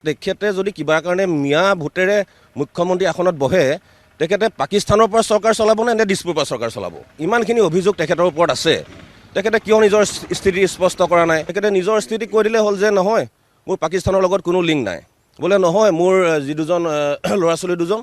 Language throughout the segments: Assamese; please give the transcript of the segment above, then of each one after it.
তেখেতে যদি কিবা কাৰণে মিয়া ভোটেৰে মুখ্যমন্ত্ৰী আসনত বহে তেখেতে পাকিস্তানৰ পৰা চৰকাৰ চলাব নে দিছপুৰৰ পৰা চৰকাৰ চলাব ইমানখিনি অভিযোগ তেখেতৰ ওপৰত আছে তেখেতে কিয় নিজৰ স্থিতি স্পষ্ট কৰা নাই তেখেতে নিজৰ স্থিতি কৈ দিলে হ'ল যে নহয় মোৰ পাকিস্তানৰ লগত কোনো লিংক নাই বোলে নহয় মোৰ যি দুজন ল'ৰা ছোৱালী দুজন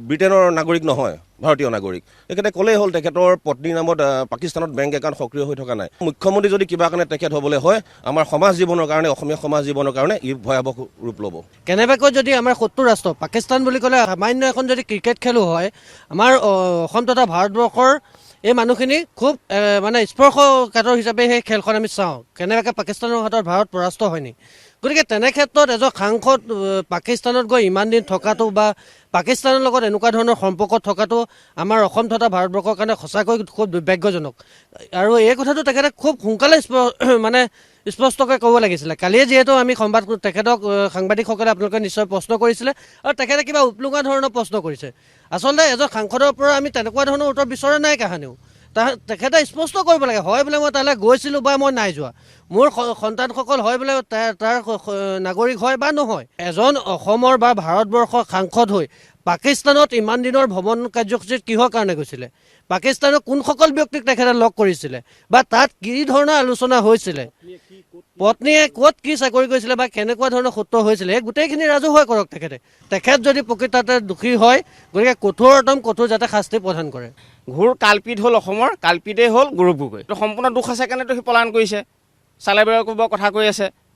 ব্ৰিটেনৰ নাগৰিক নহয় ভাৰতীয় নাগৰিক তেখেতে ক'লেই হ'ল তেখেতৰ পত্নীৰ নামত পাকিস্তানত বেংক একাউণ্ট সক্ৰিয় হৈ থকা নাই মুখ্যমন্ত্ৰী যদি কিবা কাৰণে তেখেত হ'বলৈ হয় আমাৰ সমাজ জীৱনৰ কাৰণে অসমীয়া সমাজ জীৱনৰ কাৰণে ই ভয়াৱহ ৰূপ ল'ব কেনেবাকৈ যদি আমাৰ শত্ৰু ৰাষ্ট্ৰ পাকিস্তান বুলি ক'লে সামান্য এখন যদি ক্ৰিকেট খেলো হয় আমাৰ অসম তথা ভাৰতবৰ্ষৰ এই মানুহখিনি খুব মানে স্পৰ্শকাতৰ হিচাপে সেই খেলখন আমি চাওঁ কেনেবাকৈ পাকিস্তানৰ হাতত ভাৰত পৰাস্ত হয়নি গতিকে তেনে ক্ষেত্ৰত এজন সাংসদ পাকিস্তানত গৈ ইমান দিন থকাটো বা পাকিস্তানৰ লগত এনেকুৱা ধৰণৰ সম্পৰ্ক থকাটো আমাৰ অসম তথা ভাৰতবৰ্ষৰ কাৰণে সঁচাকৈ খুব দুৰ্ভাগ্যজনক আৰু এই কথাটো তেখেতে খুব সোনকালে মানে স্পষ্টকৈ ক'ব লাগিছিলে কালিয়ে যিহেতু আমি তেখেতক সাংবাদিকসকলে আপোনালোকে নিশ্চয় প্ৰশ্ন কৰিছিলে আৰু তেখেতে কিবা উপলুঙা ধৰণৰ প্ৰশ্ন কৰিছে আচলতে এজন সাংসদৰ পৰা আমি তেনেকুৱা ধৰণৰ উত্তৰ বিচৰা নাই কাহানিও তেখেতে স্পষ্ট কৰিব লাগে হয় বোলে মই তালৈ গৈছিলোঁ বা মই নাই যোৱা মোৰ সন্তানসকল হয় বোলে তাৰ নাগৰিক হয় বা নহয় এজন অসমৰ বা ভাৰতবৰ্ষৰ সাংসদ হৈ পাকিস্তানত ইমান দিনৰ ভ্ৰমণ কাৰ্যসূচীত কিহৰ কাৰণে গৈছিলে পাকিস্তানৰ কোনসকল ব্যক্তিক তেখেতে লগ কৰিছিলে বা তাত কি ধৰণৰ আলোচনা হৈছিলে পত্নীয়ে ক'ত কি চাকৰি কৰিছিলে বা কেনেকুৱা ধৰণৰ সূত্ৰ হৈছিলে এই গোটেইখিনি ৰাজহুৱা কৰক তেখেত যদি প্ৰকৃততে দোষী হয় গতিকে কঠোৰতম কঠোৰ যাতে শাস্তি প্ৰদান কৰে ঘোৰ কালপিত হ'ল অসমৰ কালপিতেই হ'ল গৌৰৱ গগৈ সম্পূৰ্ণ দুখ আছে কাৰণেতো সি পলায়ন কৰিছে চালাই বেৰা কৰিব কথা কৈ আছে